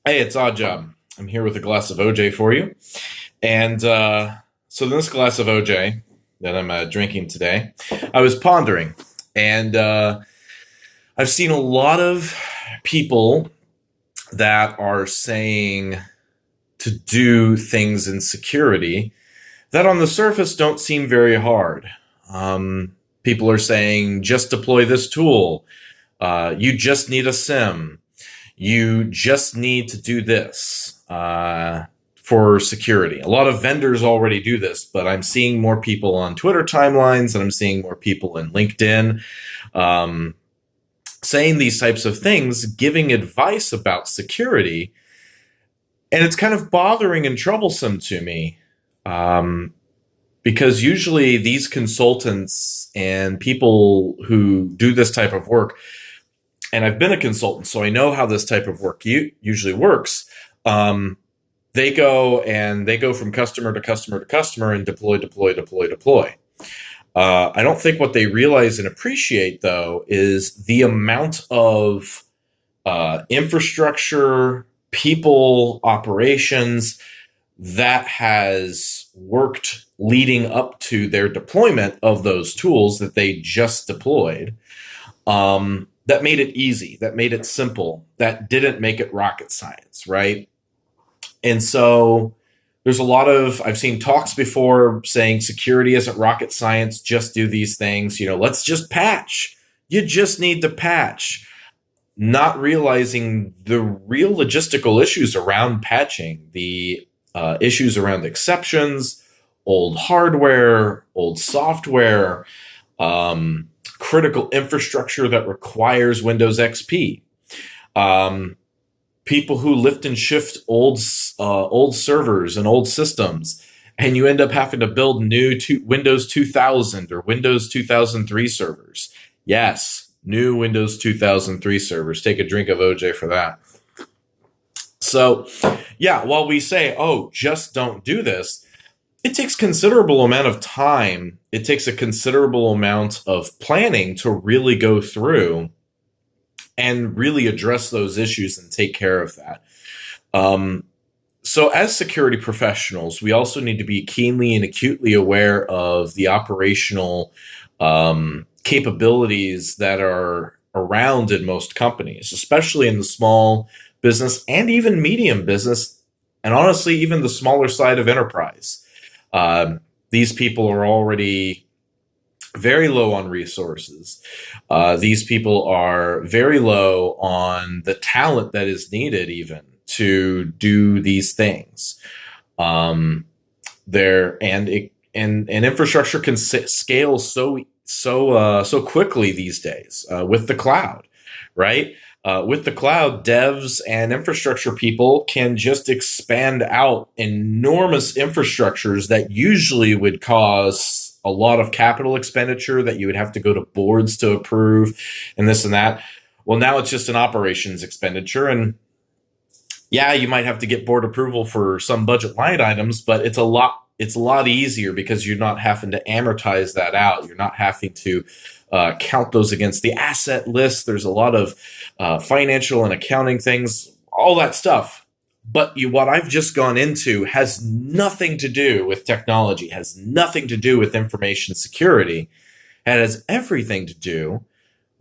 Hey, it's Odd Job. I'm here with a glass of OJ for you. And so, this glass of OJ that I'm drinking today, I was pondering, and I've seen a lot of people that are saying to do things in security that on the surface don't seem very hard. People are saying just deploy this tool. You just need a SIM. You just need to do this for security. A lot of vendors already do this, but I'm seeing more people on Twitter timelines and I'm seeing more people in LinkedIn um, saying these types of things, giving advice about security. And it's kind of bothering and troublesome to me um, because usually these consultants and people who do this type of work, and I've been a consultant, so I know how this type of work usually works. Um, they go from customer to customer to customer and deploy, deploy, deploy, deploy. I don't think what they realize and appreciate, though, is the amount of infrastructure, people, operations that has worked leading up to their deployment of those tools that they just deployed. That made it easy, that made it simple, that didn't make it rocket science, right? And so there's a lot of, I've seen talks before saying security isn't rocket science, just do these things, let's just patch. You just need to patch, not realizing the real logistical issues around patching, the issues around exceptions, old hardware, old software, critical infrastructure that requires Windows XP. Um, People who lift and shift old servers and old systems, and you end up having to build new Windows 2000 or Windows 2003 servers. Yes, new Windows 2003 servers. Take a drink of OJ for that. So, yeah, while we say, oh, just don't do this, it takes considerable amount of time. It takes a considerable amount of planning to really go through and really address those issues and take care of that. Um, so, as security professionals, we also need to be keenly and acutely aware of the operational capabilities that are around in most companies, especially in the small business and even medium business, and honestly, even the smaller side of enterprise. These people are already very low on resources. These people are very low on the talent that is needed even to do these things. There and infrastructure can scale so quickly these days with the cloud, right? With the cloud, devs and infrastructure people can just expand out enormous infrastructures that usually would cause a lot of capital expenditure that you would have to go to boards to approve and this and that. Well, now it's just an operations expenditure. And yeah, you might have to get board approval for some budget line items, but it's a lot easier because you're not having to amortize that out. You're not having to count those against the asset list. There's a lot of financial and accounting things, all that stuff. But what I've just gone into has nothing to do with technology, has nothing to do with information security. It has everything to do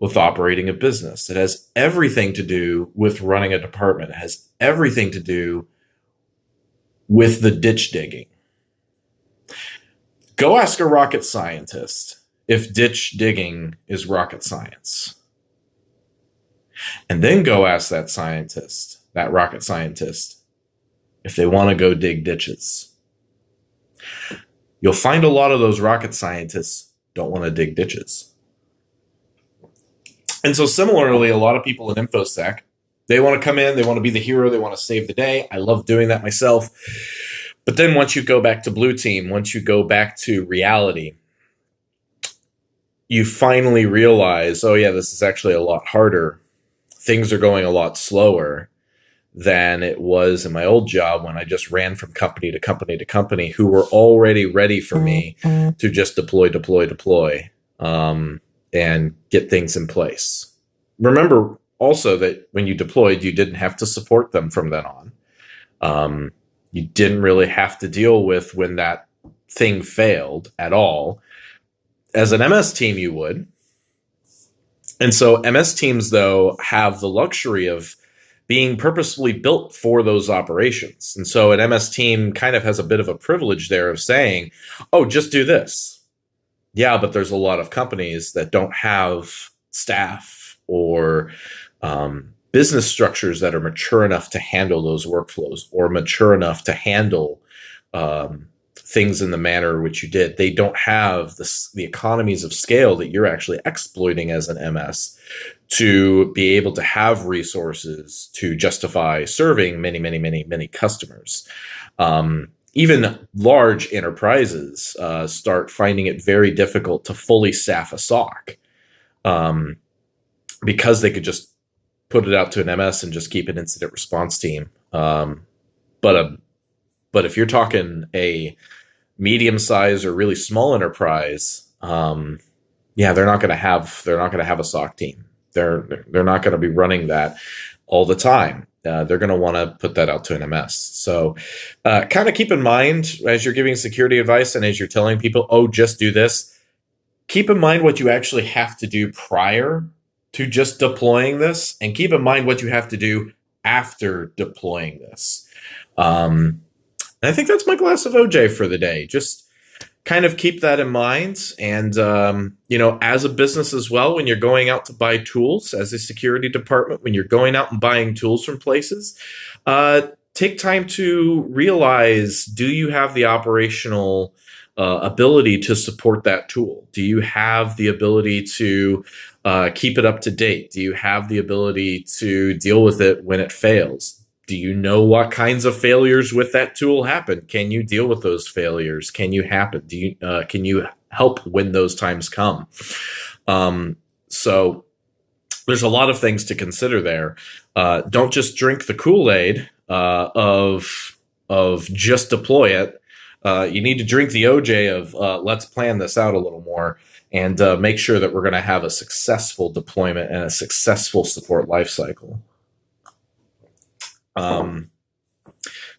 with operating a business. It has everything to do with running a department. It has everything to do with the ditch digging. Go ask a rocket scientist if ditch digging is rocket science. And then go ask that rocket scientist, if they want to go dig ditches. You'll find a lot of those rocket scientists don't want to dig ditches. And so similarly, a lot of people in infosec, they want to come in, they want to be the hero, they want to save the day. I love doing that myself. But then once you go back to blue team, once you go back to reality, you finally realize, oh yeah, this is actually a lot harder. Things are going a lot slower than it was in my old job when I just ran from company to company to company who were already ready for me to just deploy, and get things in place. Remember, also that when you deployed, you didn't have to support them from then on. You didn't really have to deal with when that thing failed at all. As an MS team, you would. And so MS teams, though, have the luxury of being purposefully built for those operations. And so an MS team kind of has a bit of a privilege there of saying, oh, just do this. Yeah, but there's a lot of companies that don't have staff or business structures that are mature enough to handle those workflows or mature enough to handle things in the manner which you did. They don't have the economies of scale that you're actually exploiting as an MS to be able to have resources to justify serving many, many, many, many customers. Even large enterprises start finding it very difficult to fully staff a SOC because they could just put it out to an MS and just keep an incident response team. But if you're talking a medium-sized or really small enterprise, they're not going to have a SOC team. They're not going to be running that all the time. They're going to want to put that out to an MS. So kind of keep in mind as you're giving security advice and as you're telling people, oh, just do this, keep in mind what you actually have to do prior to just deploying this, and keep in mind what you have to do after deploying this. I think that's my glass of OJ for the day. Just kind of keep that in mind. And, as a business as well, when you're going out to buy tools as a security department, when you're going out and buying tools from places, take time to realize, do you have the operational ability to support that tool? Do you have the ability to keep it up to date? Do you have the ability to deal with it when it fails? Do you know what kinds of failures with that tool happen? Can you deal with those failures? Can you can you help when those times come? So there's a lot of things to consider there. Don't just drink the Kool-Aid of just deploy it. You need to drink the OJ of let's plan this out a little more and make sure that we're going to have a successful deployment and a successful support lifecycle.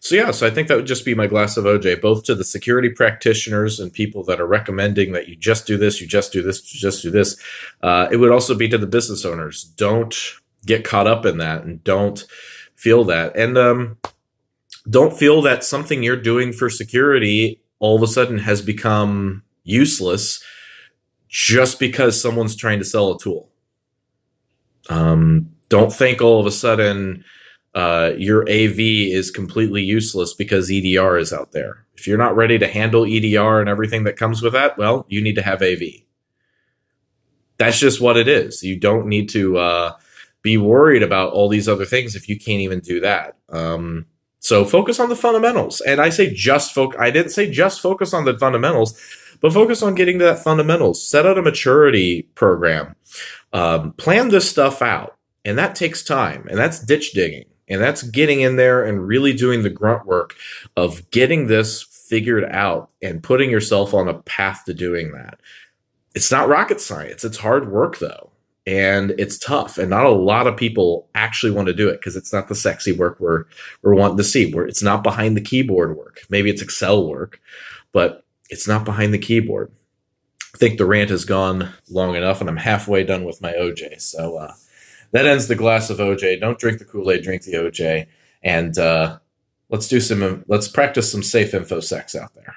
So I think that would just be my glass of OJ, both to the security practitioners and people that are recommending that you just do this, you just do this, you just do this. It would also be to the business owners. Don't get caught up in that and don't feel that. And don't feel that something you're doing for security all of a sudden has become useless just because someone's trying to sell a tool. Don't think all of a sudden your AV is completely useless because EDR is out there. If you're not ready to handle EDR and everything that comes with that, well, you need to have AV. That's just what it is. You don't need to be worried about all these other things if you can't even do that. So focus on the fundamentals. And I say I didn't say just focus on the fundamentals, but focus on getting to that fundamentals. Set out a maturity program. Plan this stuff out. And that takes time. And that's ditch digging. And that's getting in there and really doing the grunt work of getting this figured out and putting yourself on a path to doing that. It's not rocket science. It's hard work, though. And it's tough. And not a lot of people actually want to do it because it's not the sexy work we're wanting to see. It's not behind the keyboard work. Maybe it's Excel work, but it's not behind the keyboard. I think the rant has gone long enough, and I'm halfway done with my OJ. So, that ends the glass of OJ. Don't drink the Kool-Aid, drink the OJ. And let's practice some safe infosec out there.